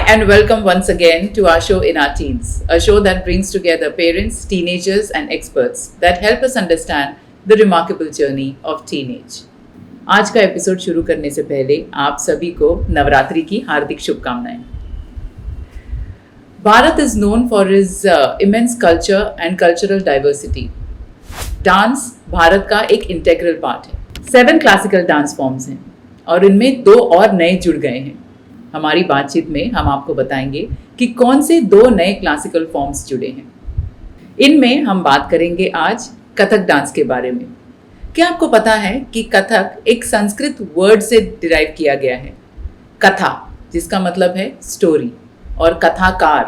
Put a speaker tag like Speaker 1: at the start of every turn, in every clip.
Speaker 1: and welcome once again to our show In Our Teens, a show that brings together parents, teenagers, and experts that help us understand the remarkable journey of teenage. आज का episode शुरू करने से पहले आप सभी को नवरात्रि की हार्दिक शुभकामनाएं। Bharat is known for its immense culture and cultural diversity. Dance Bharat का एक इंटेग्रल पार्ट है। 7 क्लासिकल डांस फॉर्म्स हैं और इनमें 2 और नए जुड़ गए हैं। हमारी बातचीत में हम आपको बताएंगे कि कौन से 2 नए क्लासिकल फॉर्म्स जुड़े हैं। इनमें हम बात करेंगे आज कथक डांस के बारे में। क्या आपको पता है कि कथक एक संस्कृत वर्ड से डिराइव किया गया है, कथा, जिसका मतलब है स्टोरी, और कथाकार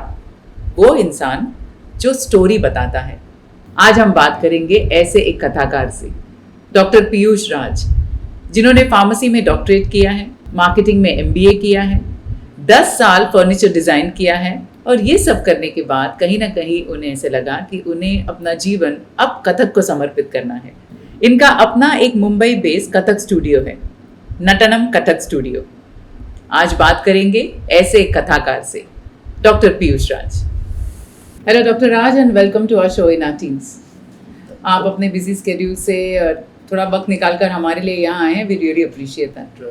Speaker 1: वो इंसान जो स्टोरी बताता है। आज हम बात करेंगे ऐसे एक कथाकार से, डॉक्टर पीयूष राज, जिन्होंने फार्मेसी में डॉक्टरेट किया है, मार्केटिंग में MBA किया है, 10 साल फर्नीचर डिज़ाइन किया है, और ये सब करने के बाद कहीं ना कहीं उन्हें ऐसे लगा कि उन्हें अपना जीवन अब कथक को समर्पित करना है। इनका अपना एक मुंबई बेस्ड कथक स्टूडियो है, नटनम कथक स्टूडियो। आज बात करेंगे ऐसे एक कथाकार से, doctor Piyush Raj. Hello doctor Raj and welcome to our show in our teens. आप अपने बिजी स्केड्यूल से थोड़ा वक्त निकालकर हमारे लिए यहाँ आए हैं, we really appreciate that.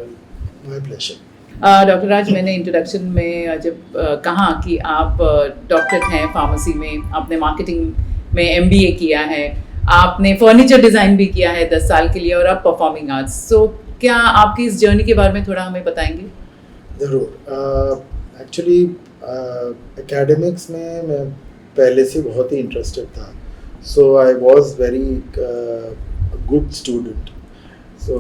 Speaker 2: My pleasure.
Speaker 1: Doctor Raj, मैंने इंट्रोडक्शन में जब कहा कि आप डॉक्टरेट हैं फार्मेसी में, आपने मार्केटिंग में MBA किया है, आपने फर्नीचर डिज़ाइन भी किया है 10 साल के लिए, और आप परफॉर्मिंग आर्ट्स, सो क्या आपकी इस जर्नी के बारे में थोड़ा हमें बताएंगे?
Speaker 2: ज़रूर। एक्चुअली एकेडमिक्स में मैं पहले से बहुत ही इंटरेस्टेड था, so I was very good student. So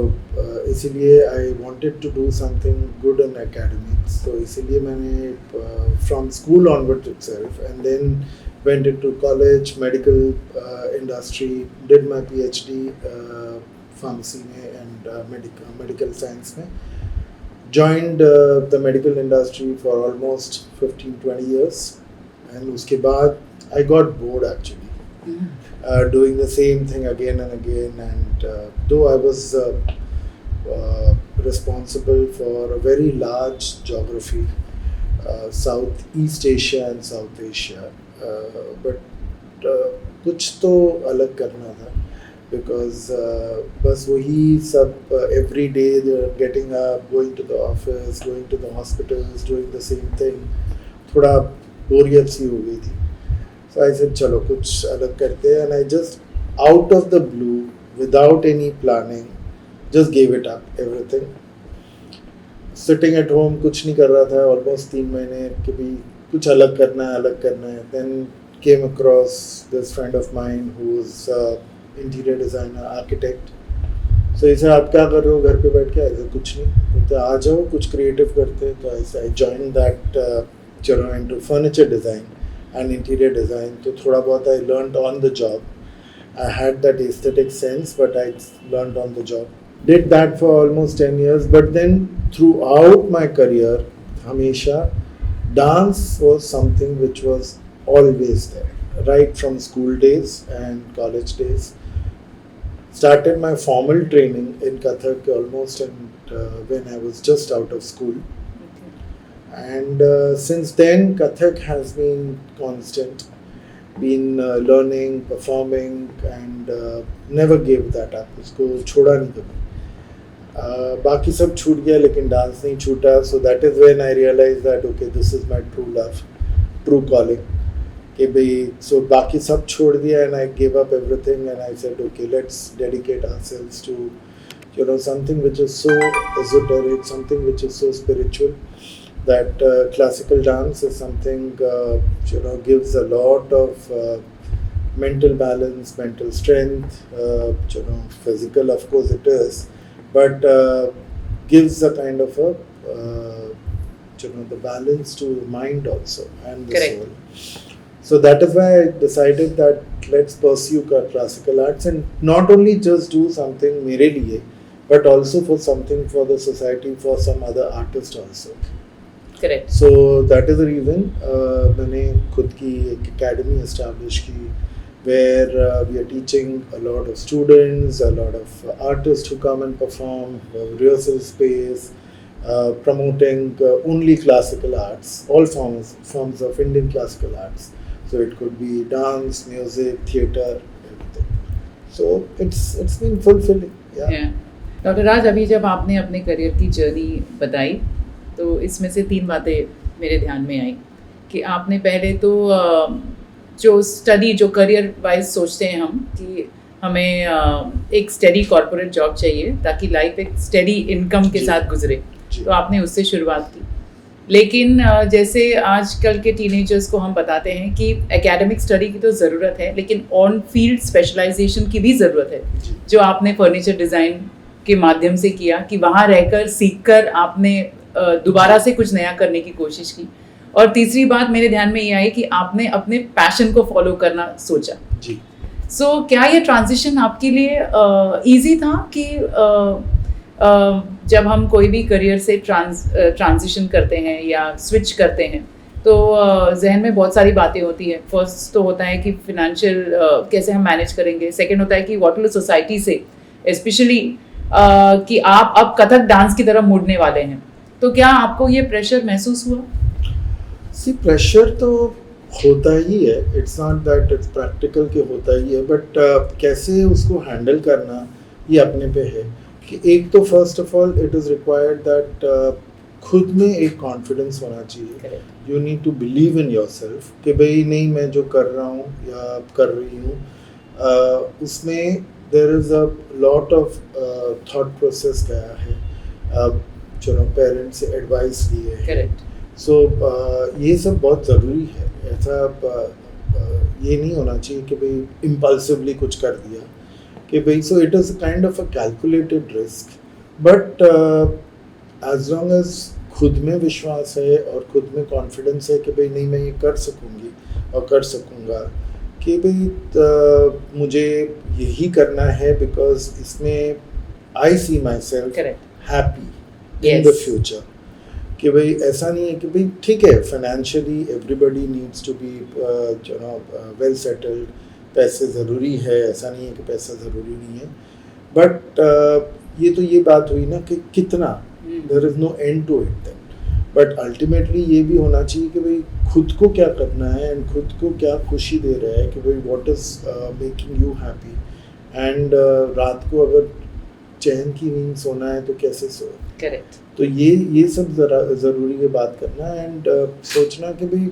Speaker 2: इसीलिए I wanted to do something good in academics. So इसीलिए मैंने from school onwards itself, and then went into college, medical industry, did my PhD pharmacy में and medical science में. Joined the medical industry for almost 15-20 years, and उसके बाद I got bored actually. Doing the same thing again and again, and though I was responsible for a very large geography, Southeast Asia and South Asia, but कुछ तो अलग करना था, because बस वही सब every day they're getting up, going to the office, going to the hospitals, doing the same thing, थोड़ा बोरियत सी हो गई थी। So I said, चलो कुछ अलग करते हैं, and I just out of the blue, without any planning, just gave it up, everything. Sitting at home, कुछ नहीं कर रहा था, almost 3 महीने कि भी कुछ अलग करना है। Then came across this friend of mine who is interior designer, architect. So he said, आप क्या कर रहे हो घर पे बैठ के? I said, कुछ नहीं, तो आ जाओ कुछ creative करते हैं। तो I joined that into furniture design and interior design. तो थोड़ा बहुत I learned on the job. I had that aesthetic sense, but I learned on the job. Did that for almost 10 years, but then throughout my career, हमेशा dance was something which was always there, right from school days and college days. Started my formal training in Kathak almost when I was just out of school. And since then, Kathak has been constant, been learning, performing, and never gave that up. उसको छोड़ा नहीं कभी। बाकी सब छूट गया लेकिन dance नहीं छूटा। So that is when I realized that okay, this is my true love, true calling. कि भाई so बाकी सब छोड़ दिया, and I gave up everything, and I said okay, let's dedicate ourselves to something which is so esoteric, something which is so spiritual. That classical dance is something gives a lot of mental balance, mental strength, physical of course it is, but gives a kind of a the balance to mind also and the
Speaker 1: Correct.
Speaker 2: soul. So that is why I decided that let's pursue classical arts, and not only just do something मेरे लिए, but also for something for the society, for some other artist also.
Speaker 1: Correct.
Speaker 2: So that is the reason मैंने खुद की एक academy establish की, where we are teaching a lot of students, a lot of artists who come and perform, rehearsal space, promoting only classical arts, all forms of Indian classical arts. So it could be dance, music, theatre, everything. So it's been fulfilling. Yeah.
Speaker 1: Doctor Raj, अभी जब आपने अपने career की journey बताई तो इसमें से 3 बातें मेरे ध्यान में आई कि आपने पहले तो जो करियर वाइज सोचते हैं हम कि हमें एक स्टेडी कॉर्पोरेट जॉब चाहिए ताकि लाइफ एक स्टेडी इनकम के साथ गुजरे, तो आपने उससे शुरुआत की। लेकिन जैसे आजकल के टीनेजर्स को हम बताते हैं कि एकेडमिक स्टडी की तो ज़रूरत है, लेकिन ऑन फील्ड स्पेशलाइजेशन की भी ज़रूरत है, जो आपने फर्नीचर डिज़ाइन के माध्यम से किया कि वहाँ रहकर सीखकर आपने दोबारा से कुछ नया करने की कोशिश की। और तीसरी बात मेरे ध्यान में ये आई कि आपने अपने पैशन को फॉलो करना सोचा
Speaker 2: जी।
Speaker 1: क्या ये ट्रांजिशन आपके लिए इजी था कि जब हम कोई भी करियर से ट्रांजिशन करते हैं या स्विच करते हैं तो जहन में बहुत सारी बातें होती हैं। फर्स्ट तो होता है कि फिनेंशियल कैसे हम मैनेज करेंगे, सेकंड होता है कि व्हाट विल सोसाइटी से, स्पेशली कि आप अब कथक डांस की तरफ मुड़ने वाले हैं, तो क्या आपको ये प्रेशर महसूस हुआ?
Speaker 2: प्रेशर तो होता ही है, it's not that it's practical कि होता ही है, बट कैसे उसको हैंडल करना ये अपने पे है। कि एक तो first of all it is required that खुद में एक कॉन्फिडेंस होना चाहिए। You need to believe in yourself कि भाई नहीं, मैं जो कर रहा हूँ या कर रही हूँ उसमें there is a lot of thought process गया है, जो पेरेंट्स से एडवाइस लिए है। सो ये सब बहुत ज़रूरी है। ऐसा ये नहीं होना चाहिए कि भाई इम्पल्सिवली कुछ कर दिया कि भाई, so it is kind of a calculated risk, but as long as खुद में विश्वास है और खुद में कॉन्फिडेंस है कि भाई नहीं, मैं ये कर सकूँगी और कर सकूँगा, कि भाई मुझे यही करना है बिकॉज इसमें I see myself happy in the future. कि भाई ऐसा नहीं है कि भाई ठीक है financially everybody needs to be well settled, पैसे ज़रूरी है, ऐसा नहीं है कि पैसा ज़रूरी नहीं है, बट ये बात हुई ना कि कितना, there is no end to it that, but ultimately ये भी होना चाहिए कि भाई खुद को क्या करना है एंड खुद को क्या खुशी दे रहा है, कि भाई what is making you happy, and रात को अगर चैन की नींद सोना है तो कैसे सोए।
Speaker 1: करेक्ट।
Speaker 2: तो ये सब ज़रूरी है बात करना, एंड सोचना कि भाई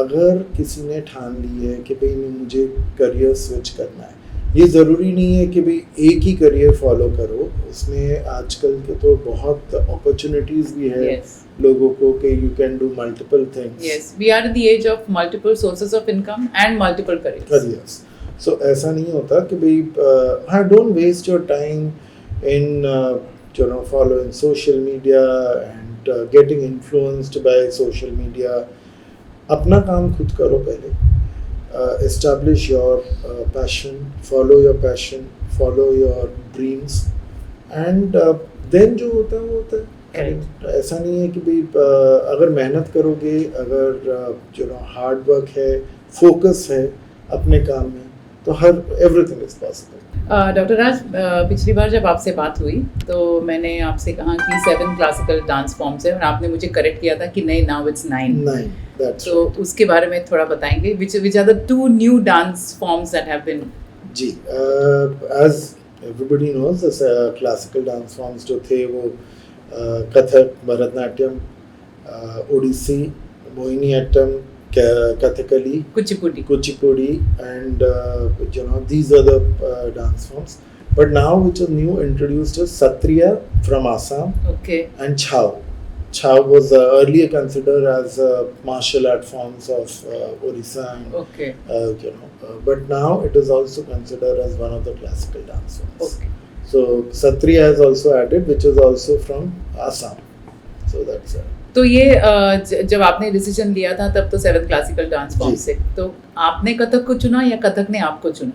Speaker 2: अगर किसी ने ठान ली है कि भाई मुझे करियर स्विच करना है, ये ज़रूरी नहीं है कि भाई एक ही करियर फॉलो करो, उसमें आजकल के तो बहुत अपॉर्चुनिटीज़ भी है लोगों को कि you can do multiple things.
Speaker 1: Yes, we are in the age of multiple sources of income and multiple careers.
Speaker 2: So ऐसा नहीं होता कि भाई हाँ, don't waste your time in following social media and getting influenced by social media. अपना काम खुद करो पहले, establish your passion, follow your passion, follow your dreams, and then जो होता है वो होता है। ऐसा नहीं है कि भाई अगर मेहनत करोगे, अगर हार्ड वर्क है, फोकस है अपने काम में, तो एवरीथिंग इज पॉसिबल।
Speaker 1: डॉक्टर राज, पिछली बार जब आपसे बात हुई तो मैंने आपसे कहा कि 7 क्लासिकल डांस फॉर्म्स है और आपने मुझे करेक्ट किया था कि नहीं, नाउ इट्स 9। तो उसके बारे में थोड़ा बताएंगे, which are the 2 new dance forms that have been?
Speaker 2: जी, as everybody knows, classical dance forms जो थे वो Kathak, Bharatanatyam, Odissi, Mohiniyattam, Kathakali, Kuchipudi, and these are the dance forms. But now, which is new introduced, is Satriya from Assam, and Chhau. Chhau was earlier considered as martial art forms of Orissa, and but now it is also considered as one of the classical dance forms. So Satriya is also added, which is also from Assam. So that's
Speaker 1: तो ये जब आपने decision लिया था तब तो 7 classical dance form से, तो आपने कथक को चुना या कथक ने आपको चुना?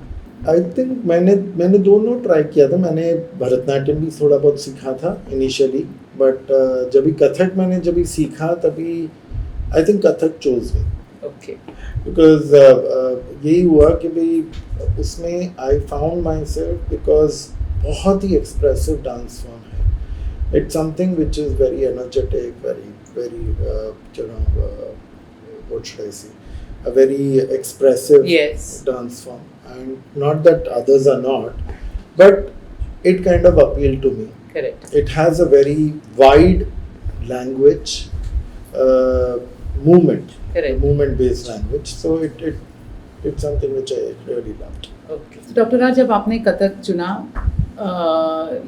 Speaker 2: आई थिंक मैंने दोनों ट्राई किया था। मैंने भरतनाट्यम भी थोड़ा बहुत सीखा था इनिशियली, बट जब कथक मैंने सीखा तभी I think Kathak chose me. Because यही हुआ कि भाई उसमें I found my self, because बहुत ही एक्सप्रेसिव डांस फॉर्म है, It's something which is very energetic, very what should I say, a very expressive
Speaker 1: Yes.
Speaker 2: dance form. And not that others are not, but it kind of appealed to me.
Speaker 1: Correct.
Speaker 2: It has a very wide language, movement,
Speaker 1: Correct.
Speaker 2: movement-based language. So it's something which I really loved.
Speaker 1: Okay doctor Raj, जब आपने कथक चुना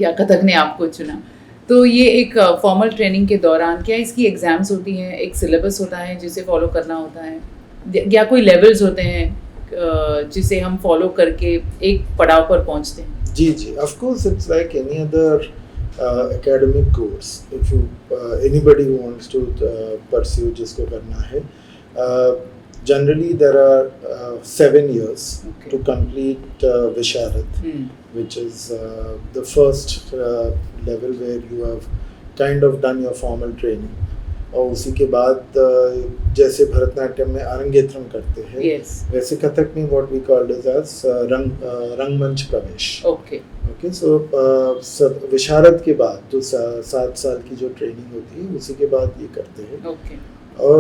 Speaker 1: या कथक ने आपको चुना, तो ये एक फॉर्मल ट्रेनिंग के दौरान क्या इसकी एग्जाम्स होती हैं, एक सिलेबस होता है जिसे फॉलो करना होता है, या कोई लेवल्स होते हैं जिसे हम फॉलो करके एक पड़ाव पर पहुंचते हैं?
Speaker 2: जी, of course it's like any other academic course. If you anybody who wants to pursue जिसको करना है, generally there are 7 years to complete Visharad, which is the first level where you have kind of done your formal training. और उसी के बाद जैसे भरतनाट्यम में अरंगेत्रम करते हैं,
Speaker 1: yes.
Speaker 2: वैसे कथक में what we called as रंगमंच प्रवेश.
Speaker 1: Okay.
Speaker 2: So विशारद के बाद जो 7 साल की जो ट्रेनिंग होती है, उसी के बाद ये करते हैं.
Speaker 1: Okay.
Speaker 2: और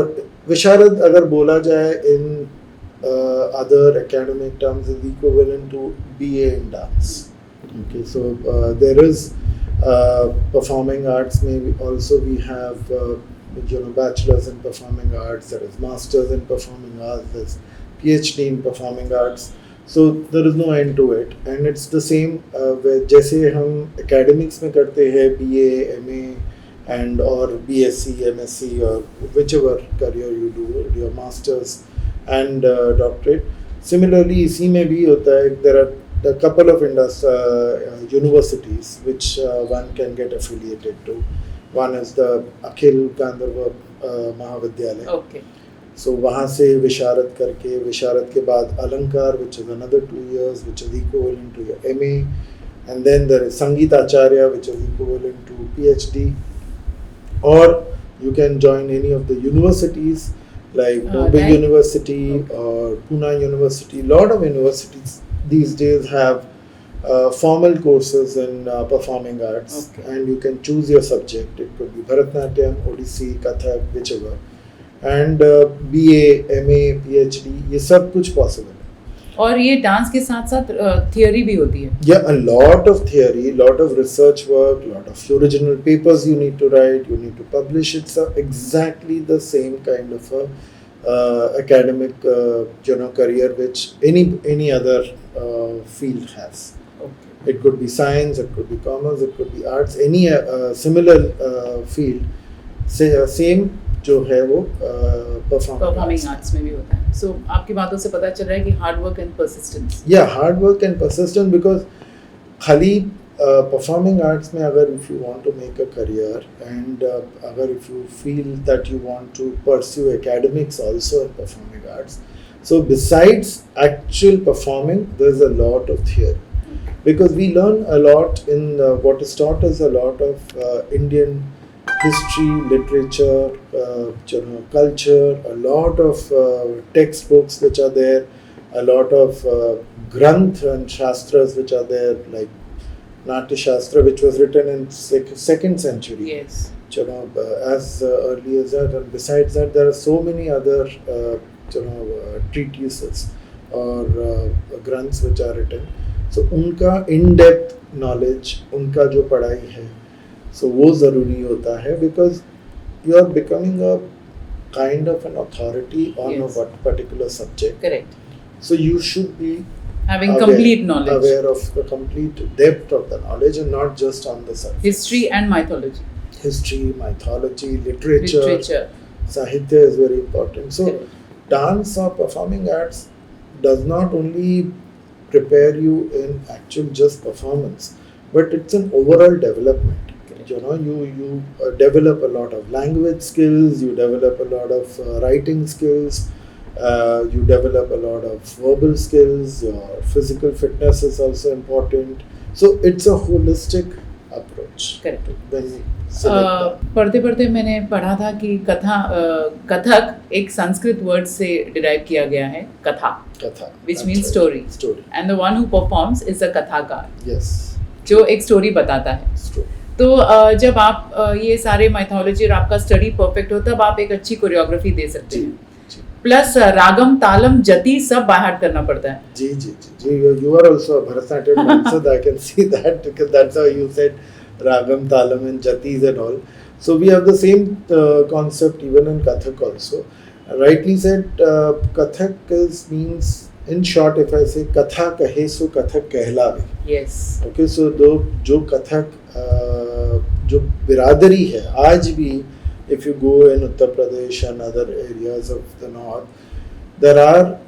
Speaker 2: विशारद अगर बोला जाए in other academic terms is equivalent to BA in dance. Okay, so there is performing arts. Maybe also we have bachelors in performing arts. There is masters in performing arts. There's PhD in performing arts. So there is no end to it, and it's the same where जैसे हम academics में करते हैं BA, MA and or BSc, MSc or whichever career you do, your masters and doctorate. Similarly, इसी में भी होता है, there are a couple of universities which one can get affiliated to. One is the Akhil Gandharva Mahavidyalaya.
Speaker 1: Okay.
Speaker 2: So वहाँ से विशारद करके, विशारद के बाद अलंकार, which is another 2 years, which is equivalent to your MA, and then there is Sangeet Acharya, which is equivalent to PhD. Or you can join any of the universities like Bombay University or Pune University. Lot of universities these days have formal courses in performing arts, and you can choose your subject. It could be Bharatnatyam, Odissi, Kathak, whichever. And BA, MA, PhD, ये सब कुछ possible है.
Speaker 1: और ये dance के साथ साथ theory भी होती है?
Speaker 2: Yeah, a lot of theory, lot of research work, lot of original papers you need to write, you need to publish. It's exactly the same kind of a academic career which any other field has.
Speaker 1: Okay.
Speaker 2: It could be science, it could be commerce, it could be arts, any similar field. Same जो है वो
Speaker 1: performing arts में भी होता है. सो आपकी बातों से पता चल रहा है कि हार्ड वर्क एंड परसिस्टेंस.
Speaker 2: या hard work and persistence, because खाली परफॉर्मिंग आर्ट्स में अगर if you want to make a career and अगर if you feel that you want to pursue academics also in performing arts, so besides actual performing there is a lot of theory, because we learn a lot in what is taught is a lot of Indian history, literature, culture, a lot of textbooks which are there, a lot of granth and shastras which are there, like Natya Shastra, which was written in 2nd century.
Speaker 1: Yes.
Speaker 2: As early as that, and besides that, there are so many other treatises or granths which are written. So उनका in-depth knowledge, उनका जो पढ़ाई है, so वो ज़रूरी होता है, because you are becoming a kind of an authority on
Speaker 1: yes.
Speaker 2: a particular subject.
Speaker 1: Correct.
Speaker 2: So you should be
Speaker 1: having complete knowledge,
Speaker 2: aware of the complete depth of the knowledge, and not just on the surface.
Speaker 1: History and mythology.
Speaker 2: History, mythology, literature. Sahitya is very important. So dance or performing arts does not only prepare you in actual just performance, but it's an overall development. You develop a lot of language skills, you develop a lot of writing skills, you develop a lot of verbal skills, your physical fitness is also important. So it's a holistic approach.
Speaker 1: Correct.
Speaker 2: When you select that.
Speaker 1: पढ़ते पढ़ते मैंने पढ़ा था कि कथक एक Sanskrit word से derive किया गया है, कथा, which means story. And the one who performs is a कथाकार.
Speaker 2: Yes.
Speaker 1: जो एक स्टोरी बताता है. तो जब आप ये सारे माइथोलॉजी और आपका स्टडी परफेक्ट हो तब आप एक अच्छी कोरियोग्राफी दे सकते हैं. प्लस रागम तालम जति सब बाहर करना पड़ता है.
Speaker 2: जी जी जी जी. You are also a Bharatanatyam dancer. I can see that because that's how you said ragam talam and jatis and all. So we have the same concept even in Kathak also. Rightly said, Kathak means, in short, if I say Katha kahe so Kathak kehlave.
Speaker 1: Yes.
Speaker 2: Okay, so जो Kathak जो बिरादरी है आज भी, if you go in Uttar Pradesh and other areas of the north, there are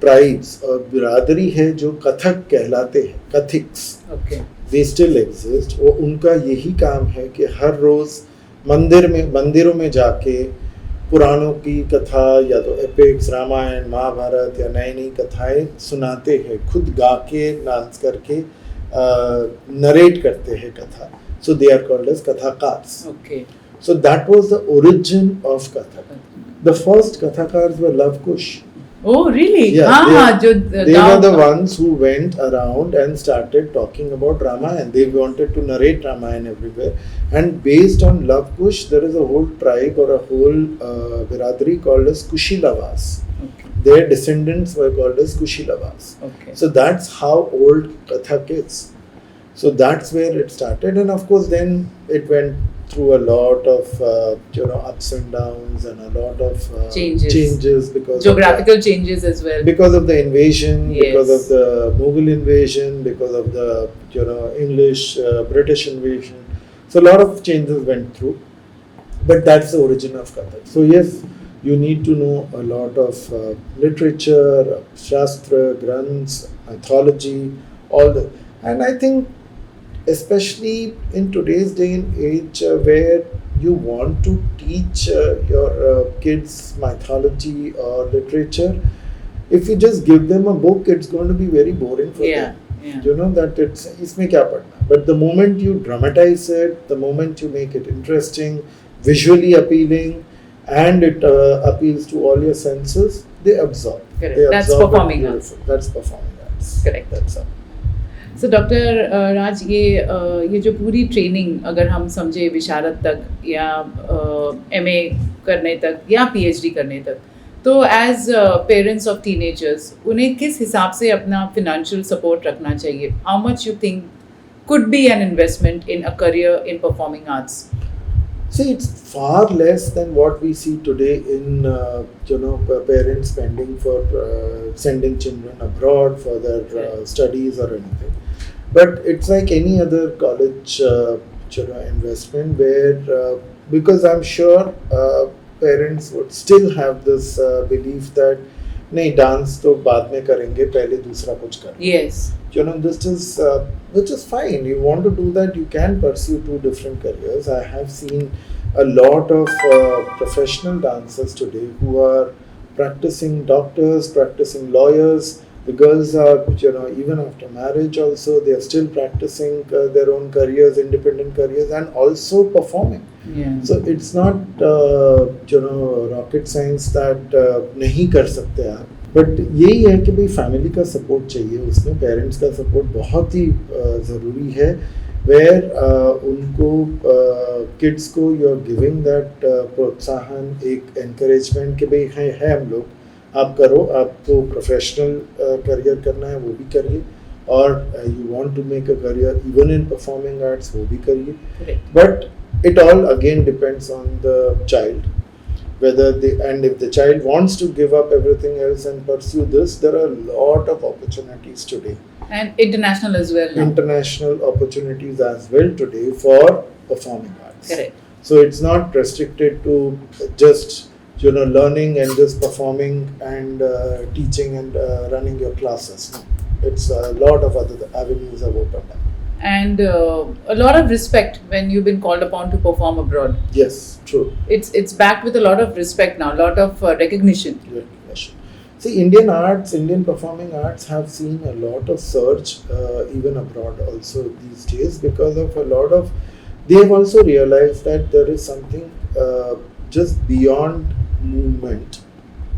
Speaker 2: tribes और बिरादरी है जो कथक कहलाते हैं, कथिक्स.
Speaker 1: Okay.
Speaker 2: They still exist. वो उनका यही काम है कि हर रोज मंदिरों में जाके पुराणों की कथा या तो एपिक्स, रामायण, महाभारत या नई नई कथाएं सुनाते हैं, खुद गा के डांस करके नरेट करते हैं कथा. So they are called as Kathakars.
Speaker 1: Okay.
Speaker 2: So that was the origin of Kathak. The first Kathakars were Love Kush.
Speaker 1: Oh, really?
Speaker 2: Yeah,
Speaker 1: जो
Speaker 2: they were the ones who went around and started talking about Ramayana. They wanted to narrate Ramayana everywhere. And based on Love Kush, there is a whole tribe or a whole biradari called as Kushilavas.
Speaker 1: Okay.
Speaker 2: Their descendants were called as Kushilavas.
Speaker 1: Okay.
Speaker 2: So that's how old Kathak is. So that's where it started, and of course then it went through a lot of ups and downs and a lot of changes because
Speaker 1: geographical changes as well,
Speaker 2: because of the invasion,
Speaker 1: yes.
Speaker 2: Because of the Mughal invasion, because of the English British invasion. So a lot of changes went through, but that's the origin of Kathak. So yes, you need to know a lot of literature, shastra, granths, mythology, all the, and I think especially in today's day and age where you want to teach your kids mythology or literature, if you just give them a book, it's going to be very boring for them. Yeah. You know that it's isme kya padna. But the moment you dramatize it, the moment you make it interesting, visually appealing, and it appeals to all your senses, they absorb.
Speaker 1: Correct.
Speaker 2: They
Speaker 1: That's
Speaker 2: absorb
Speaker 1: performing arts.
Speaker 2: That's performing arts.
Speaker 1: Correct.
Speaker 2: That's all.
Speaker 1: So doctor Raj, ये जो पूरी training अगर हम समझे विशारद तक या MA करने तक या PhD करने तक, तो एज पेरेंट्स ऑफ टीनेजर्स उन्हें किस हिसाब से अपना फिनेंशियल सपोर्ट रखना चाहिए? How much you think could be an investment in a career in performing arts?
Speaker 2: See, it's far less than what we see today in parents spending for sending children abroad for their studies or anything. But it's like any other college investment where because I'm sure parents would still have this belief that नहीं dance तो बाद में करेंगे, पहले दूसरा कुछ कर.
Speaker 1: Yes.
Speaker 2: This is which is fine. You want to do that, you can pursue two different careers. I have seen a lot of professional dancers today who are practicing doctors, practicing lawyers. The girls are, even after marriage also, they are still practicing their own careers, independent careers, and also performing.
Speaker 1: Yeah.
Speaker 2: So it's not, rocket science that नहीं कर सकते आप. But यही है कि भाई family का support चाहिए, उसमें पेरेंट्स का सपोर्ट बहुत ही ज़रूरी है. वेयर उनको किड्स को यू आर गिविंग दैट प्रोत्साहन, एक एनकरेजमेंट कि भाई है हम लोग, आप करो, आपको प्रोफेशनल करियर करना है वो भी करिए, और you want to make a career even in performing arts वो भी करिए. But it all again depends on the child, whether and if the child wants to give up everything else and pursue this, there are a lot of opportunities today,
Speaker 1: and international as well now.
Speaker 2: International opportunities as well today for performing arts.
Speaker 1: Correct.
Speaker 2: So it's not restricted to just learning and just performing and teaching and running your classes. It's a lot of other avenues have opened up.
Speaker 1: And a lot of respect when you've been called upon to perform abroad.
Speaker 2: Yes, true.
Speaker 1: It's backed with a lot of respect now, a lot of recognition.
Speaker 2: See, Indian performing arts have seen a lot of surge even abroad also these days, because of a lot of, they have also realized that there is something just beyond movement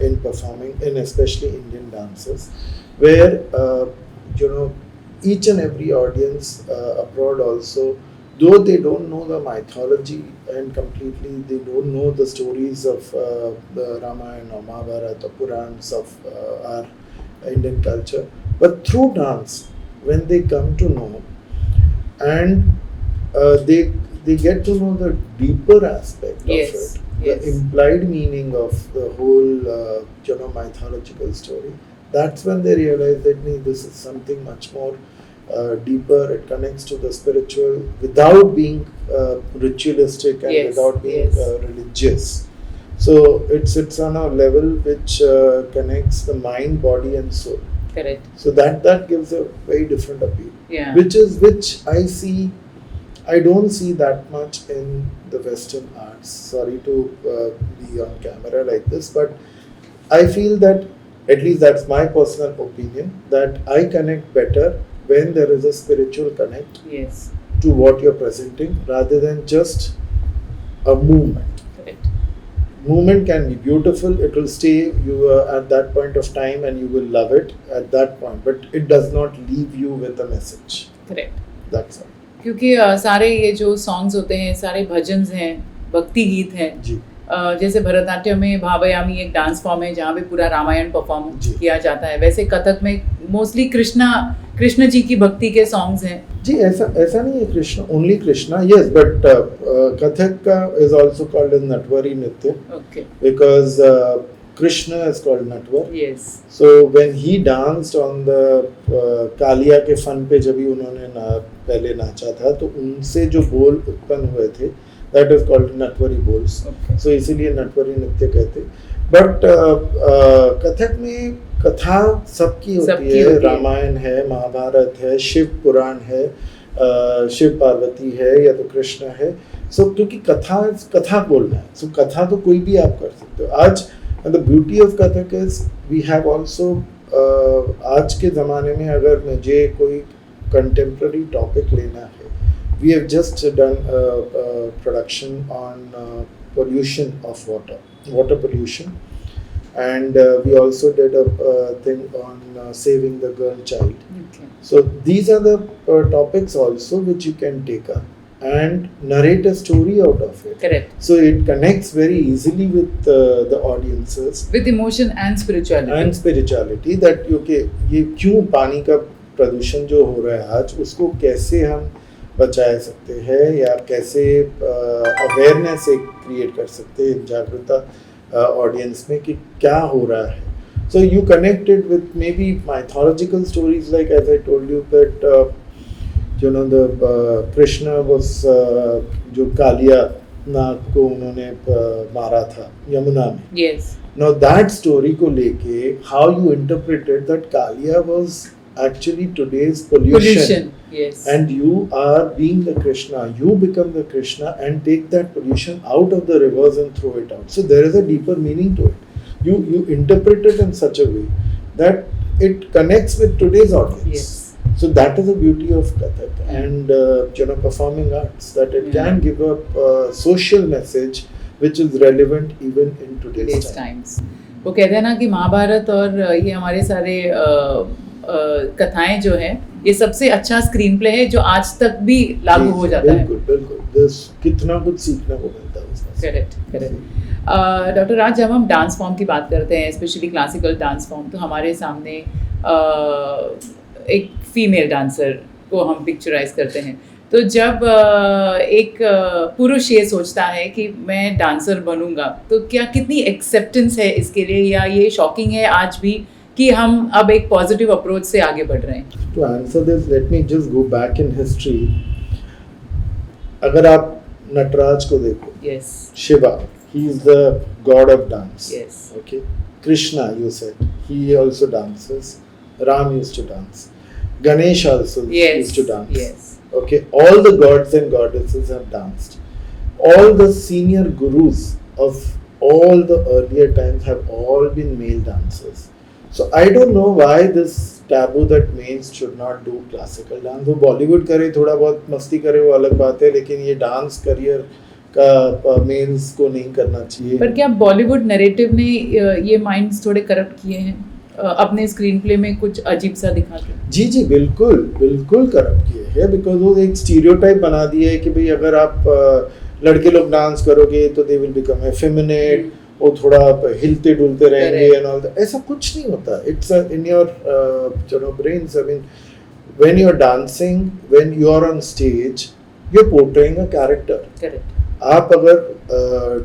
Speaker 2: in performing, in especially Indian dances, where each and every audience abroad also though they don't know the mythology and completely they don't know the stories of the Ramayana or Mahabharata, Purans of our Indian culture, but through dance, when they come to know and they get to know the deeper aspect
Speaker 1: Yes,
Speaker 2: of it,
Speaker 1: yes.
Speaker 2: the implied meaning of the whole mythological story. That's when they realize that nee, this is something much more deeper. It connects to the spiritual without being ritualistic and
Speaker 1: Yes,
Speaker 2: without being
Speaker 1: yes.
Speaker 2: religious. So it's on a level which connects the mind, body, and soul.
Speaker 1: Correct.
Speaker 2: So that gives a very different appeal.
Speaker 1: Yeah.
Speaker 2: Which I don't see that much in the Western arts. Sorry to be on camera like this, but I feel that, at least that's my personal opinion, that I connect better when there is a spiritual connect
Speaker 1: Yes.
Speaker 2: to what you're presenting rather than just a movement.
Speaker 1: Correct.
Speaker 2: Movement can be beautiful, it will stay you at that point of time and you will love it at that point, but it does not leave you with a message.
Speaker 1: Correct.
Speaker 2: That's all.
Speaker 1: क्योंकि सारे ये जो songs होते हैं सारे भजन्स हैं, भक्ति गीत हैं.
Speaker 2: जी.
Speaker 1: जैसे भरतनाट्यम में भावयामी एक डांस फॉर्म है जहाँ पे पूरा रामायण परफॉर्म
Speaker 2: जी.
Speaker 1: किया जाता है. वैसे कथक में मोस्टली कृष्ण जी की भक्ति के सॉन्ग्स हैं.
Speaker 2: जी, ऐसा नहीं है Krishna only Krishna, yes, but Kathak का इज आल्सो कॉल्ड एज नटवरी नृत्य.
Speaker 1: Okay.
Speaker 2: Because Krishna is called Natvar.
Speaker 1: Yes.
Speaker 2: So when he danced on the Kaliya के फन पे जब भी उन्होंने पहले नाचा था तो उनसे जो बोल उत्पन्न हुए थे that is called Natwari bols.
Speaker 1: Okay.
Speaker 2: So इसीलिए नटवरी नृत्य कहते. बट कथक में कथा सबकी होती है. रामायण है, महाभारत है, शिव पुराण है, शिव पार्वती है या तो कृष्ण है. सो क्योंकि कथा बोलना है, सो कथा तो कोई भी आप कर सकते हो. आज and the beauty of Kathak is we have also आज के ज़माने में अगर मुझे कोई contemporary topic लेना है, we have just done a production on pollution of water pollution, and we also did a thing on saving the girl child.
Speaker 1: Okay.
Speaker 2: So these are the topics also which you can take up and narrate a story out of it.
Speaker 1: Correct.
Speaker 2: So it connects very easily with the audiences.
Speaker 1: With emotion and spirituality.
Speaker 2: And spirituality that okay, ये क्यों पानी का प्रदूषण जो हो रहा है आज उसको कैसे हम बचा सकते हैं या कैसे अवेयरनेस क्रिएट कर सकते हैं, जागरूकता ऑडियंस में कि क्या हो रहा है. So you connect it with maybe mythological stories like as I told you that the Krishna was जो कालिया नाग को उन्होंने मारा था यमुना में.
Speaker 1: Yes.
Speaker 2: Now that story को लेके how you interpreted that Kalia was actually today's pollution.
Speaker 1: Yes.
Speaker 2: And you are being the Krishna, you become the Krishna and take that pollution out of the rivers and throw it out. So there is a deeper meaning to it. You interpret it in such a way that it connects with today's audience.
Speaker 1: Yes.
Speaker 2: So that is the beauty of Kathak and performing arts, that it can give a social message which is relevant even in today's times.
Speaker 1: वो कहते हैं ना कि महाभारत और ये हमारे सारे कथाएं जो हैं ये सबसे अच्छा स्क्रीन प्ले है जो आज तक भी लागू हो जाता है.
Speaker 2: बिल्कुल कितना कुछ सीखने को मिलता है उसमें.
Speaker 1: करेक्ट. डॉक्टर राज, जब हम डांस फॉर्म की बात करते हैं स्पेशली क्लासिकल डांस फॉर्म तो हमारे सामने एक फीमेल डांसर को हम पिक्चराइज करते हैं. तो जब एक पुरुष ये सोचता है कि मैं डांसर बनूंगा तो क्या कितनी एक्सेप्टेंस है इसके लिए या ये शॉकिंग है आज भी कि हम अब एक पॉजिटिव अप्रोच से आगे बढ़ रहे हैं?
Speaker 2: To answer this let me just go back in history. अगर आप नटराज को देखो,
Speaker 1: yes,
Speaker 2: Shiva, he is the god of dance.
Speaker 1: Yes.
Speaker 2: Okay. Krishna, you said, he also dances. Ram used to dance. Ganesh also used to dance.
Speaker 1: Yes.
Speaker 2: Okay, all the gods and goddesses have danced. All the senior gurus of all the earlier times have all been male dancers. So I don't know why this taboo that males should not do classical dance. वो बॉलीवुड करे, थोड़ा बहुत मस्ती करे, वो अलग बात है, लेकिन ये डांस करियर का मेल्स को नहीं करना चाहिए.
Speaker 1: पर क्या बॉलीवुड नैरेटिव ने ये माइंड्स थोड़े करप्ट किए हैं? अपने स्क्रीन प्ले में कुछ अजीब सा दिखाते हैं।
Speaker 2: जी जी बिल्कुल बिल्कुल करप्ट किए हैं, बिकॉज वो एक स्टीरियोटाइप बना दिया है कि भाई अगर आप लड़के लोग डांस करोगे तो दे विल बिकम एफेमिनेट, वो थोड़ा हिलते डुलते रहेंगे एंड ऑल दैट। ऐसा कुछ नहीं होता। It's in your brains. I mean when you are dancing, when you are on stage, you are portraying a character.
Speaker 1: Correct.
Speaker 2: आप अगर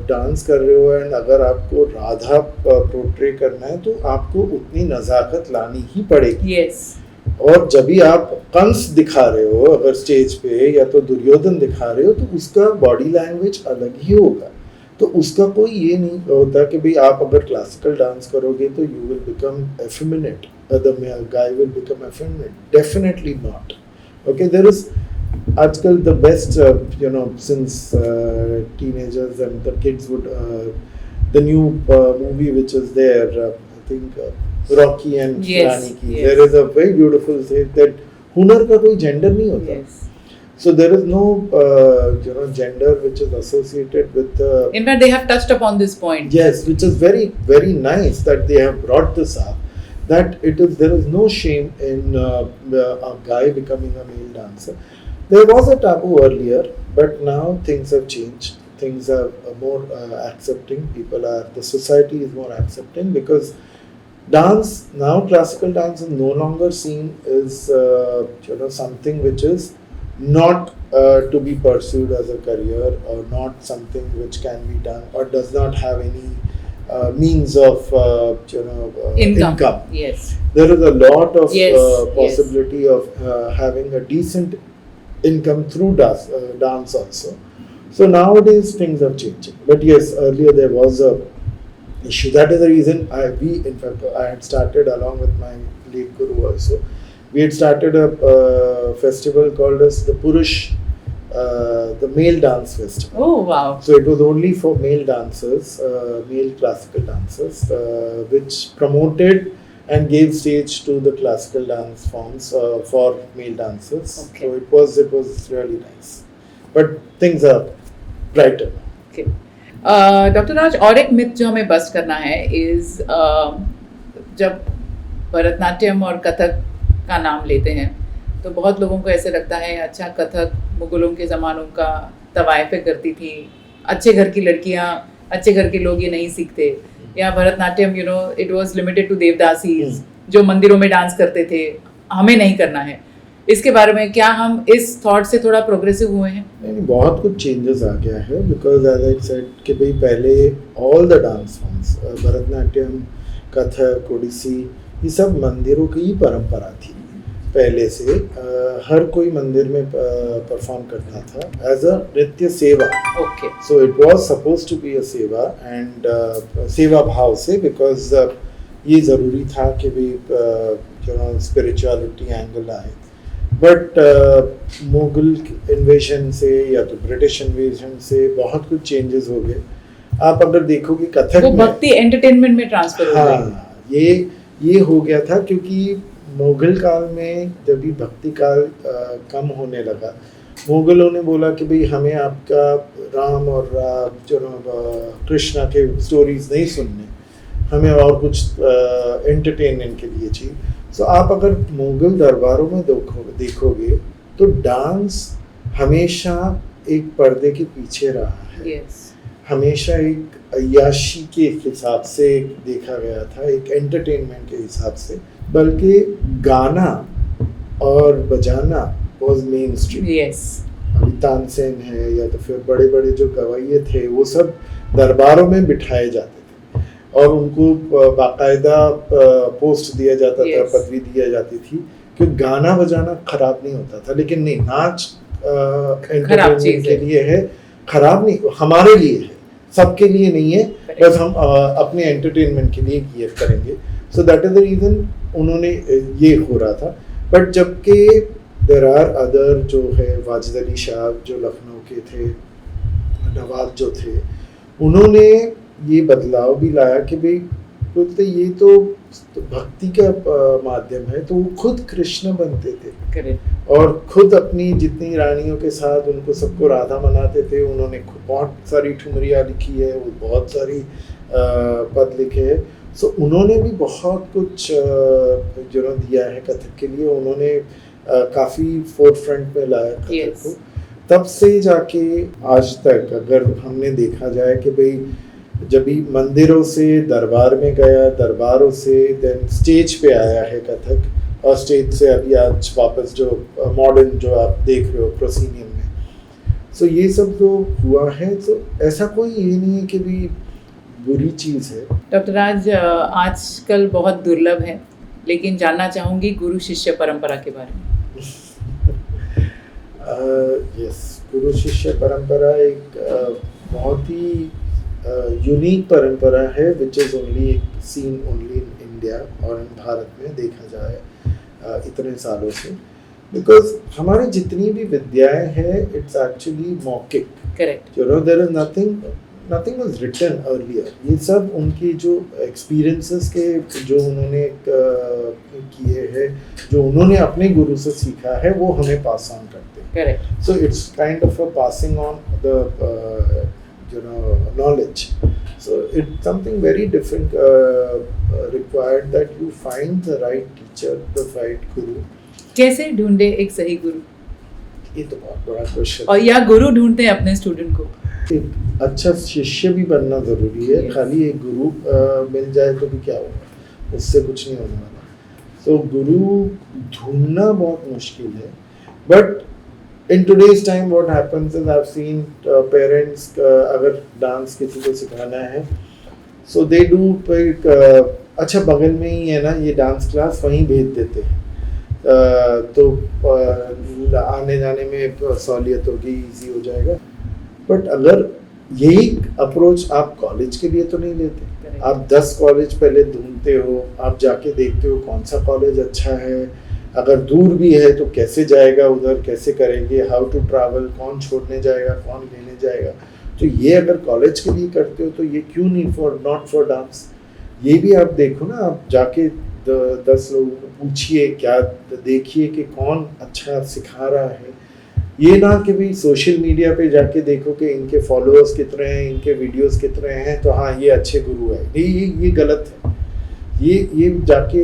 Speaker 2: डांस कर रहे हो एंड अगर आपको राधा पोर्ट्रे करना है तो आपको उतनी नज़ाकत लानी ही पड़ेगी।
Speaker 1: यस।
Speaker 2: और जब भी आप कंस दिखा रहे हो अगर स्टेज पे, या तो दुर्योधन दिखा रहे हो, तो उसका बॉडी लैंग्वेज अलग ही होगा। तो उसका कोई ये नहीं होता कि भाई आप अगर क्लासिकल डांस करोगे तो you will become effeminate, the guy will become effeminate, definitely not. Okay, there is आजकल the best since teenagers and the kids would the new movie which is there, I think Rocky and Rani ki, there is a very beautiful say that हुनर का कोई gender नहीं होता। So there is no gender which is associated with
Speaker 1: in fact they have touched upon this point.
Speaker 2: Yes, which is very very nice that they have brought this up, that there is no shame in a guy becoming a male dancer. There was a taboo earlier, but now things have changed. Things are more accepting. The society is more accepting, because dance now, classical dance is no longer seen as something which is not to be pursued as a career, or not something which can be done or does not have any means of income.
Speaker 1: Yes,
Speaker 2: there is a lot of possibility of having a decent income through dance also. So nowadays things are changing, but yes, earlier there was a issue. That is the reason I had started, along with my late guru also, we had started a festival called as the Purush, the male dance festival.
Speaker 1: Oh wow.
Speaker 2: So it was only for male dancers, male classical dancers, which promoted and gave stage to the classical dance forms for male dancers.
Speaker 1: Okay.
Speaker 2: So it was really nice, but things are brighter.
Speaker 1: Okay. Doctor Raj, और एक myth जो हमें bast करना है is जब भरतनाट्यम और कथक का नाम लेते हैं तो बहुत लोगों को ऐसे लगता है अच्छा कथक मुगलों के ज़मानों का तवायफे करती थी, अच्छे घर की लड़कियां, अच्छे घर के लोग ये नहीं सीखते, या Bharatanatyam it was limited to devadasis जो मंदिरों में डांस करते थे, हमें नहीं करना है। इसके बारे में क्या हम इस थॉट से थोड़ा प्रोग्रेसिव हुए हैं?
Speaker 2: नहीं, बहुत कुछ चेंजेस आ गया है, बिकॉज एज आई सेड कि भाई पहले all the dance forms, Bharatanatyam, Kathak, Odissi, ये सब मंदिरों की ही परंपरा थी पहले से। हर कोई मंदिर में परफॉर्म करता था as a nritya seva.
Speaker 1: Okay,
Speaker 2: so it was suppose to be a seva, and सेवा भाव से, बिकॉज ये ज़रूरी था कि भाई स्पिरिचुअलिटी एंगल आए। बट मुगल इन्वेजन से या तो ब्रिटिश इन्वेजन से बहुत कुछ चेंजेस हो गए। आप अगर देखोगे कथक
Speaker 1: वो भक्ति एंटरटेनमेंट में ट्रांसफर हो गई।
Speaker 2: हाँ, ये हो गया था, क्योंकि मुगल काल में जब भी भक्ति काल कम होने लगा, मुगलों ने बोला कि भाई हमें आपका राम और कृष्णा के स्टोरीज नहीं सुनने, हमें और कुछ एंटरटेनमेंट के लिए चाहिए। सो आप अगर मुगल दरबारों में देखोगे तो डांस हमेशा एक पर्दे के पीछे रहा है।
Speaker 1: yes.
Speaker 2: हमेशा एक अय्याशी के हिसाब से देखा गया था, एक एंटरटेनमेंट के हिसाब से, बल्कि गाना और बजाना वाज मेन स्ट्रीम।
Speaker 1: yes.
Speaker 2: अभी तानसेन है या तो फिर बड़े बड़े जो गवैये थे वो सब दरबारों में बिठाए जाते थे और उनको बाकायदा पोस्ट दिया जाता था, पदवी दिया जाती थी, क्योंकि गाना बजाना खराब नहीं होता था। लेकिन नहीं, नाच एंटरटेनमेंट के लिए है, खराब नहीं, हमारे लिए है, सबके लिए नहीं है, बस हम अपने एंटरटेनमेंट के लिए ये करेंगे। So that is the reason उन्होंने ये हो रहा था। बट जबकि देयर आर अदर जो है, वाजिद अली शाह जो लखनऊ के थे, नवाब जो थे, उन्होंने ये बदलाव भी लाया कि भाई बोलते ये तो भक्ति का माध्यम है, तो वो खुद कृष्ण बनते थे।
Speaker 1: Correct.
Speaker 2: और खुद अपनी जितनी रानियों के साथ उनको सबको राधा मनाते थे। उन्होंने बहुत सारी ठुमरियाँ लिखी है, वो बहुत सारी पद लिखे हैं। सो उन्होंने भी बहुत कुछ दिया है कथक के लिए। उन्होंने काफ़ी फोर फ्रंट में लाया कथक को। तब से जाके आज तक अगर हमने देखा जाए कि भाई जब भी मंदिरों से दरबार में गया, दरबारों से देन स्टेज पे आया है कथक, और स्टेज से अभी आज वापस जो मॉडर्न जो आप देख रहे हो प्रोसीनियम में, सो ये सब जो हुआ है, तो ऐसा कोई ये नहीं है कि भी बुरी चीज़ है।
Speaker 1: डॉक्टर राज, आजकल बहुत दुर्लभ है, लेकिन जानना चाहूँगी गुरु शिष्य परंपरा के बारे में।
Speaker 2: यस, गुरु शिष्य परंपरा एक बहुत ही यूनिक परंपरा है, which is only seen only in India और इन भारत में देखा जाए इतने सालों से। बिकॉज हमारी जितनी भी विद्याएं हैं, इट्स एक्चुअली मौखिक।
Speaker 1: Correct.
Speaker 2: There is nothing was written earlier. ये सब उनकी जो एक्सपीरियंसेस के जो उन्होंने किए हैं, जो उन्होंने अपने गुरु से सीखा है, वो हमें पास ऑन करते हैं।
Speaker 1: Correct.
Speaker 2: So it's kind of a passing on the knowledge. So it's something very different required that you find the right teacher, the right guru.
Speaker 1: कैसे ढूंढे एक सही गुरु?
Speaker 2: ये तो बहुत बड़ा क्वेश्चन।
Speaker 1: और या गुरु ढूंढते हैं अपने स्टूडेंट को?
Speaker 2: एक अच्छा शिष्य भी बनना जरूरी है।
Speaker 1: Yes.
Speaker 2: खाली एक गुरु मिल जाए तो भी क्या होगा, उससे कुछ नहीं होने वाला। तो गुरु ढूंढना बहुत मुश्किल है। But in today's time what happens is I've seen parents अगर डांस किसी को सिखाना है, so they do अच्छा बगल में ही है ना ये डांस क्लास, वहीं भेज देते हैं, तो आने जाने में सहूलियत होगी, इजी हो जाएगा। बट अगर यही अप्रोच आप कॉलेज के लिए तो नहीं लेते। आप 10 कॉलेज पहले ढूंढते हो, आप जाके देखते हो कौन सा कॉलेज अच्छा है, अगर दूर भी है तो कैसे जाएगा उधर, कैसे करेंगे, हाउ टू ट्रैवल, कौन छोड़ने जाएगा, कौन लेने जाएगा। तो ये अगर कॉलेज के लिए करते हो तो ये क्यों नहीं नॉट फॉर डांस। ये भी आप देखो ना, आप जाके 10 लोगों को पूछिए, क्या देखिए कि कौन अच्छा सिखा रहा है। ये ना कि भाई सोशल मीडिया पे जाके देखो कि इनके फॉलोअर्स कितने हैं, इनके वीडियोस कितने हैं, तो हाँ ये अच्छे गुरु है। ये गलत है। ये जाके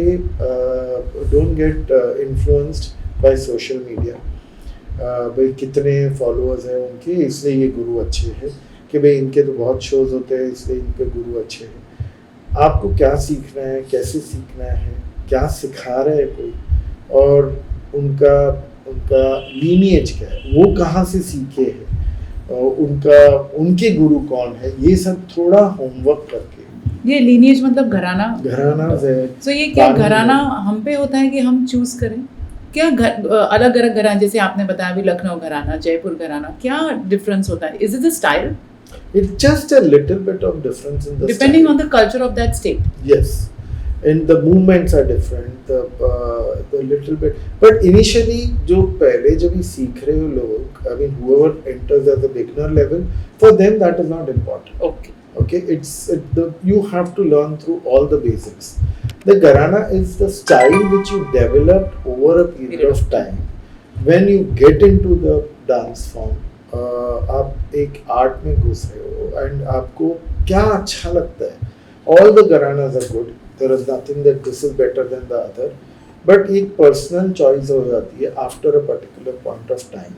Speaker 2: don't get influenced by social media, भाई कितने फॉलोअर्स हैं उनके, इसलिए ये गुरु अच्छे हैं, कि भाई इनके तो बहुत शोज होते हैं इसलिए इनके गुरु अच्छे हैं। आपको क्या सीखना है, कैसे सीखना है, क्या सिखा रहा है कोई, और उनका लीनिएज क्या है, वो कहाँ से सीखे हैं, उनके गुरु कौन है, ये सब थोड़ा होमवर्क करके।
Speaker 1: ये लीनिएज मतलब घराना
Speaker 2: है।
Speaker 1: So ये क्या घराना हम पे होता है कि हम चूज करें क्या? अलग अलग घराना, जैसे आपने बताया अभी लखनऊ घराना, जयपुर घराना, क्या डिफरेंस होता है? Is it the style?
Speaker 2: It's just a little bit of difference in the
Speaker 1: depending
Speaker 2: style.
Speaker 1: on the culture of that state.
Speaker 2: Yes, and the movements are different. The little bit, but initially जो पहले जब भी सीख रहे हो लोग, I mean whoever enters at the beginner level, for them that is not important. Okay, you have to learn through all the basics. The Gharana is the style which you develop over a period of time. When you get into the dance form, आप एक art में घुस रहे हो and आपको क्या अच्छा लगता है। All the Gharanas are good. There is nothing that this is better than the other. But एक पर्सनल चॉइस हो जाती है after a particular point of time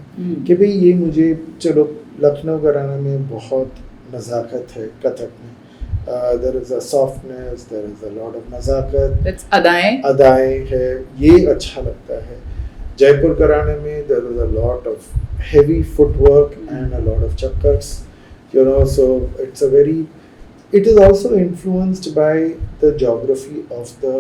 Speaker 2: कि भाई ये मुझे, चलो लखनऊ घराना में बहुत नज़ाकत है कथक में, there is a softness, there is a lot of नज़ाकत, अदाएं है, ये अच्छा लगता है। जयपुर घराने में there is a lot of heavy footwork and a lot of chakkars, so it is also influenced by the geography of the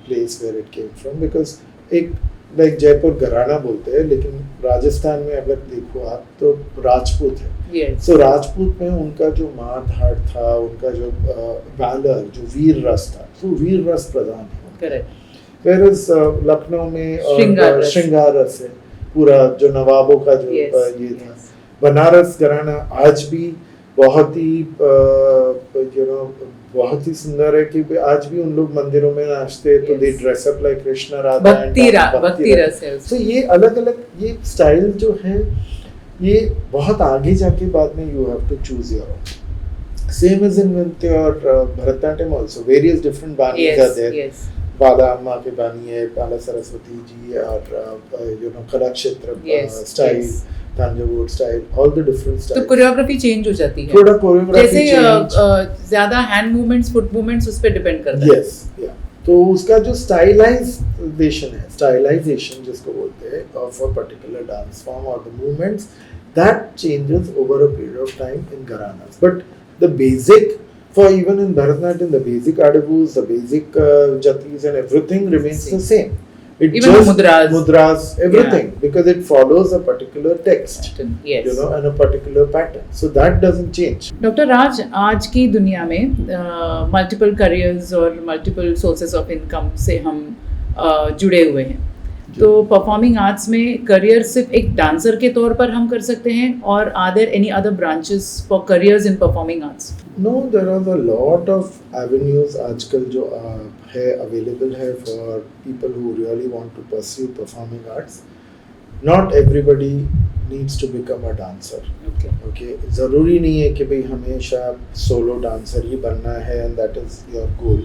Speaker 2: place where it came from, because एक like Jaipur घराना बोलते हैं, लेकिन राजस्थान में अगर देखो आप तो राजपूत है। सो राजपूत में उनका जो मार धाड़ था, उनका जो वैलर, जो वीर रस था, तो वीर रस प्रधान है। Whereas लखनऊ में श्रृंगार रस है, पूरा जो नवाबों का जो ये था। बनारस घराना आज भी बहुत ही सुंदर है कि आज भी उन लोग मंदिरों में नाचते तो दे dress up like Krishna Radha, भक्ति रस है। सो ये अलग अलग ये स्टाइल जो है, ये बहुत आगे जाके बाद में you have to choose your own. Same as in with your Bharatanatyam also. Various different banis are
Speaker 1: Yes,
Speaker 2: there.
Speaker 1: yes,
Speaker 2: Bala Amma ke bani hai, Bala Saraswati ji, or Kathak Kshetra
Speaker 1: yes,
Speaker 2: style,
Speaker 1: yes.
Speaker 2: Tanjavur style, all the different
Speaker 1: तो
Speaker 2: styles.
Speaker 1: Choreography change हो जाती है,
Speaker 2: थोड़ा choreography
Speaker 1: जैसे
Speaker 2: change.
Speaker 1: ज्यादा hand movements, foot movements उस पर depend करता है.
Speaker 2: Yes, yeah. तो उसका जो स्टाइलाइजेशन जिसको बोलते हैं of a particular dance form or the movements, that changes over a period of time in Gharanas. But the basic, for even in Bharatanatyam, the basic adabus, the basic jatis and everything remains the same. It
Speaker 1: Even
Speaker 2: just
Speaker 1: mudras,
Speaker 2: everything, because it follows a particular text,
Speaker 1: yes.
Speaker 2: and a particular pattern. So that doesn't change.
Speaker 1: Doctor Raj, आज की दुनिया में multiple careers और multiple sources of income से हम जुड़े हुए हैं, तो परफॉर्मिंग आर्ट्स में करियर सिर्फ एक डांसर के तौर पर हम कर सकते हैं, और are there any other branches for careers in performing arts?
Speaker 2: No, there are a lot of avenues आजकल जो है available है for people who really want to pursue performing arts. Not everybody needs to become a dancer. Okay. ज़रूरी नहीं है कि भाई हमेशा सोलो डांसर ही बनना है and that is your goal.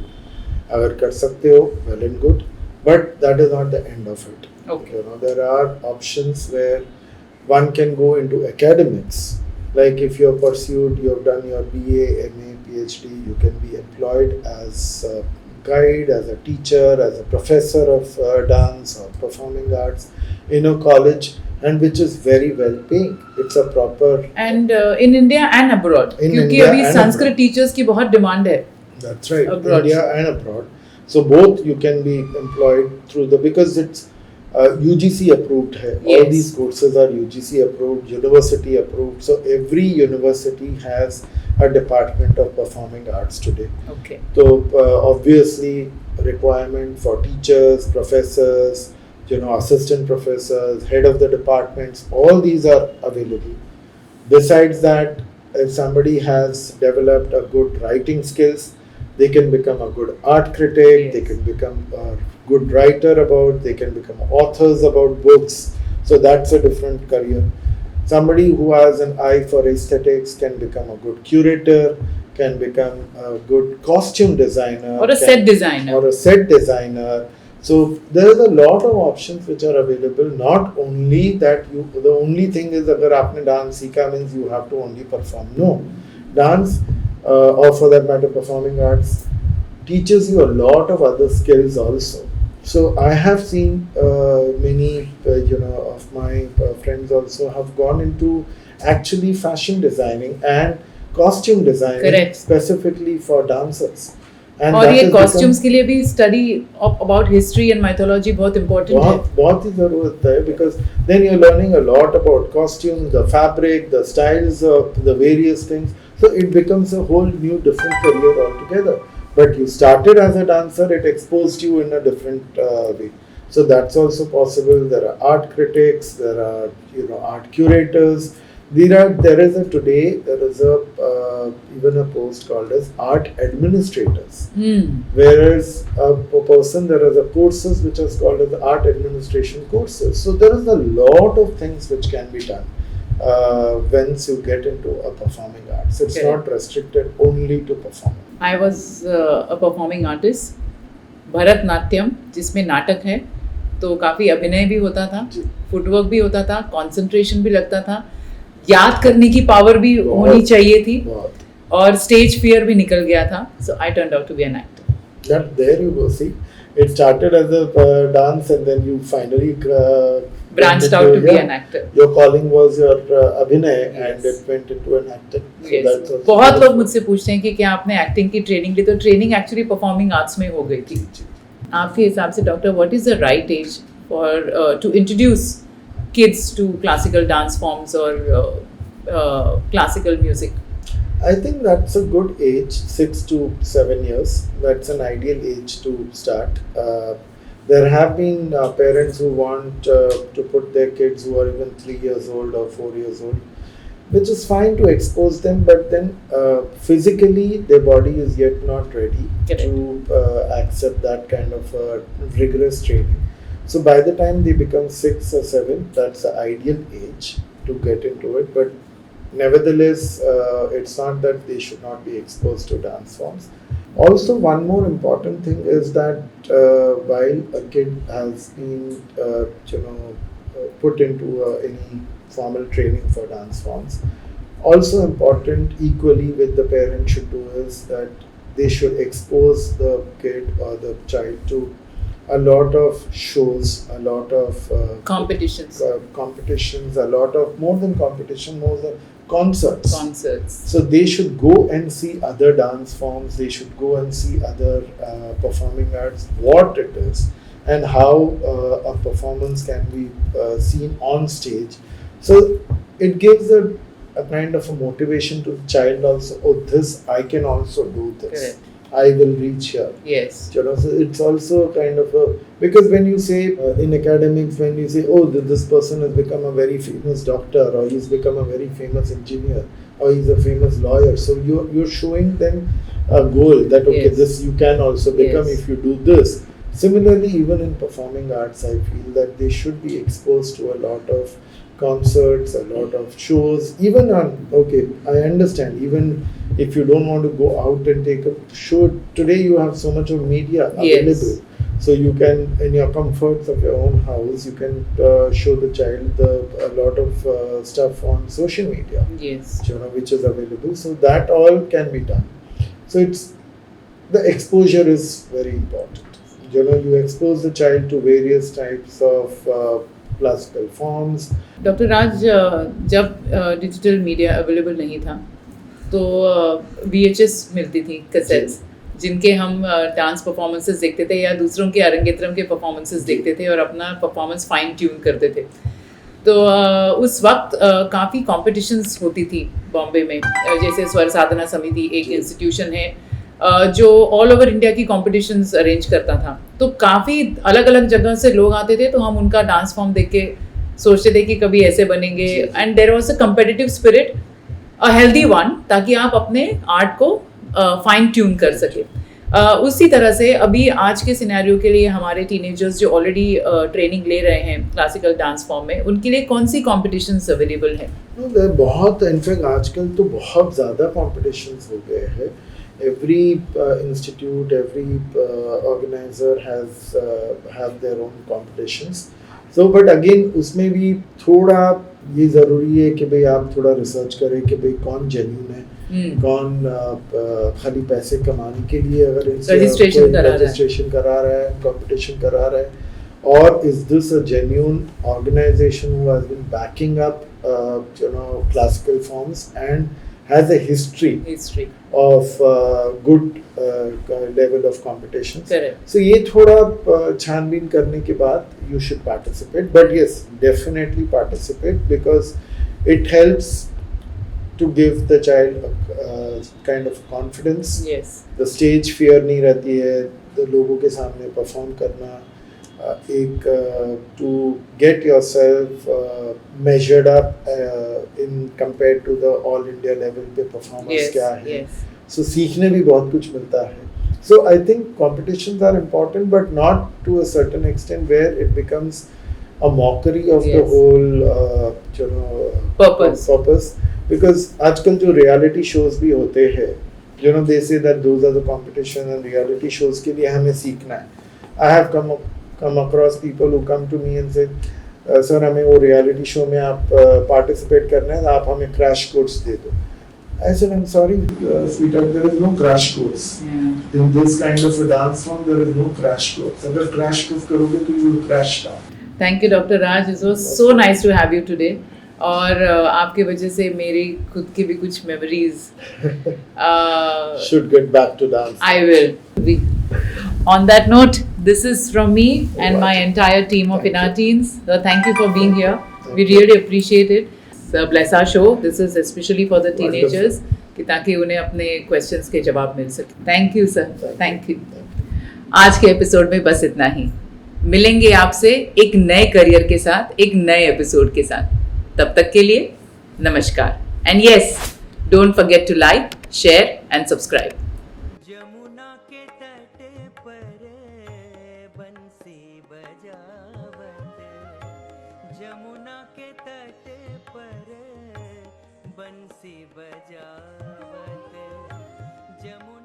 Speaker 2: अगर कर सकते हो, well and good, but that is not the end of it.
Speaker 1: Okay.
Speaker 2: There are options where one can go into academics. Like if you have pursued, you have done your BA, MA, PhD, you can be employed as a guide, as a teacher, as a professor of dance or performing arts in a college, and which is very well paying. It's a proper.
Speaker 1: And in India and abroad, क्योंकि अभी Sanskrit teachers की बहुत demand है.
Speaker 2: That's right.
Speaker 1: Abroad.
Speaker 2: India and abroad. So both you can be employed through because it's UGC approved hai.
Speaker 1: Yes.
Speaker 2: All these courses are UGC approved, university approved. So every university has a department of performing arts today.
Speaker 1: Okay.
Speaker 2: So obviously requirement for teachers, professors, assistant professors, head of the departments, all these are available. Besides that, if somebody has developed a good writing skills, they can become a good art critic,
Speaker 1: Yes.
Speaker 2: they can become a good writer they can become authors about books. So that's a different career. Somebody who has an eye for aesthetics can become a good curator, can become a good costume designer.
Speaker 1: Or a set designer.
Speaker 2: Or a set designer. So there is a lot of options which are available. Not only that the only thing is agar aapne dance seekha means you have to only perform. No. Dance or for that matter performing arts teaches you a lot of other skills also. So I have seen many of my friends also have gone into actually fashion designing and costume designing.
Speaker 1: Correct.
Speaker 2: Specifically for dancers. And
Speaker 1: और ये costumes के लिए भी study about history and mythology बहुत important है.
Speaker 2: बहुत ही जरूरत है, because then you're learning a lot about costumes, the fabric, the styles of the various things. So it becomes a whole new different career altogether. But you started as a dancer, it exposed you in a different way. So that's also possible. There are art critics, there are art curators. There is even a post called as art administrators. Whereas a person, there is a courses which is called as art administration courses. So there is a lot of things which can be done once you get into a performing arts. It's
Speaker 1: Correct.
Speaker 2: not restricted only to performing.
Speaker 1: I was a performing artist. Bharatanatyam जिसमें नाटक है, तो काफ़ी अभिनय भी होता था, footwork भी होता था, कंसंट्रेशन भी लगता था, याद करने की पावर भी होनी चाहिए थी, और स्टेज फियर भी निकल गया था. So I turned out to be an actor.
Speaker 2: That there you go. See, it started as a dance and then you finally
Speaker 1: branched out to be an actor.
Speaker 2: Your calling was your abhinay.
Speaker 1: Yes.
Speaker 2: And it went into an acting. So
Speaker 1: Yes.
Speaker 2: that's also
Speaker 1: बहुत लोग मुझसे पूछते हैं कि क्या आपने acting की training ली, तो ट्रेनिंग एक्चुअली परफॉर्मिंग आर्ट्स में हो गई थी. आपके हिसाब से doctor, what is the right age for to introduce kids to classical dance forms और classical music?
Speaker 2: I think that's a good age, 6 to 7 years. That's an ideal age to start. There have been parents who want to put their kids who are even 3 years old or 4 years old, which is fine to expose them, but then physically their body is yet not ready to accept that kind of rigorous training. So by the time they become 6 or 7, that's the ideal age to get into it. But nevertheless, it's not that they should not be exposed to dance forms. Also, one more important thing is that while a kid has been, put into any formal training for dance forms, also important equally with the parent should do is that they should expose the kid or the child to a lot of shows, a lot of competitions, a lot of more than competition, more than concerts. So they should go and see other dance forms. They should go and see other performing arts, what it is, and how a performance can be seen on stage. So it gives a kind of a motivation to the child also. Oh, this I can also do this.
Speaker 1: Correct.
Speaker 2: I will reach here.
Speaker 1: Yes.
Speaker 2: So it's also kind of a, because when you say in academics, when you say, oh, this person has become a very famous doctor, or he's become a very famous engineer, or he's a famous lawyer, so you're showing them a goal that okay,
Speaker 1: yes,
Speaker 2: this you can also become
Speaker 1: yes,
Speaker 2: if you do this. Similarly, even in performing arts, I feel that they should be exposed to a lot of concerts, a lot of shows, even on, okay, I understand, even if you don't want to go out and take a show, today you have so much of media available.
Speaker 1: Yes.
Speaker 2: So you can, in your comforts of your own house, you can show the child a lot of stuff on social media,
Speaker 1: yes,
Speaker 2: which is available. So that all can be done. So it's, the exposure is very important. You expose the child to various types of classical forms.
Speaker 1: Doctor Raj, जब digital media available नहीं था तो VHS मिलती थी, cassettes, जिनके हम dance performances देखते थे या दूसरों के अरंगेत्रम के परफॉर्मेंसेस देखते थे और अपना परफॉर्मेंस फाइन ट्यून करते थे. तो उस वक्त काफ़ी कॉम्पिटिशन्स होती थी बॉम्बे में, जैसे स्वर साधना समिति एक इंस्टीट्यूशन है जो ऑल ओवर इंडिया की कॉम्पिटिशन्स अरेंज करता था. तो काफ़ी अलग अलग जगह से लोग आते थे, तो हम उनका डांस फॉर्म देख के सोचते थे कि कभी ऐसे बनेंगे. And there was a competitive spirit, a healthy one, ताकि आप अपने आर्ट को फाइन ट्यून कर सके. उसी तरह से अभी आज के सिनेरियो के लिए हमारे टीनेजर्स जो ऑलरेडी ट्रेनिंग ले रहे हैं क्लासिकल डांस फॉर्म में, उनके लिए कौन सी कॉम्पिटिशन्स अवेलेबल हैं?
Speaker 2: बहुत, इनफैक्ट आजकल तो बहुत ज़्यादा कॉम्पिटिशन्स हो गए हैं. Every institute, every organizer has have their own competitions. So, but again, उसमें भी थोड़ा ये ज़रूरी है कि भाई आप थोड़ा रिसर्च करें कि भाई कौन जेन्युइन है, कौन खाली पैसे कमाने के लिए अगर रजिस्ट्रेशन करा रहा है, कंपटीशन करा रहा है, or is this a genuine organization who has been backing up classical forms and has a history of good level of competition.
Speaker 1: Correct.
Speaker 2: So ये थोड़ा छानबीन करने के बाद you should participate. But yes, definitely participate because it helps to give the child a kind of confidence.
Speaker 1: Yes.
Speaker 2: The stage fear नहीं रहती है, the लोगों के सामने perform करना, to get yourself measured up in compared to the all India level पे performance क्या है.
Speaker 1: Yes.
Speaker 2: So सीखने भी बहुत कुछ मिलता है. So I think competitions are important, but not to a certain extent where it becomes a mockery of the whole purpose. Because आजकल जो reality shows भी होते हैं, they say that those are the competition and reality shows के लिए हमें सीखना है. I have come across people who come to me and say, sir, हमें वो reality show में आप participate करना है, आप हमें crash course दे दो. I said, I'm sorry, sweetheart, there is no crash course. Yeah. In this kind of a dance form, there is no crash course. अगर crash course करोगे तो you will crash down.
Speaker 1: Thank you, Dr. Raj. It was so nice to have you today. और आपके वजह से मेरी खुद की भी कुछ memories
Speaker 2: should get back to dance.
Speaker 1: I will. On that note, this is from me and my entire team of Inner Teens. Thank you for being here. We really appreciate it. Bless our show. This is especially for the teenagers, कि ताकि उन्हें अपने questions के जवाब मिल सके. Thank you, sir. Thank you. आज के episode में बस इतना ही. मिलेंगे आपसे एक नए करियर के साथ, एक नए एपिसोड के साथ. तब तक के लिए नमस्कार. And yes, don't forget to like, share and subscribe.
Speaker 3: Jamuna के तट पर बंसी बजावत जमुना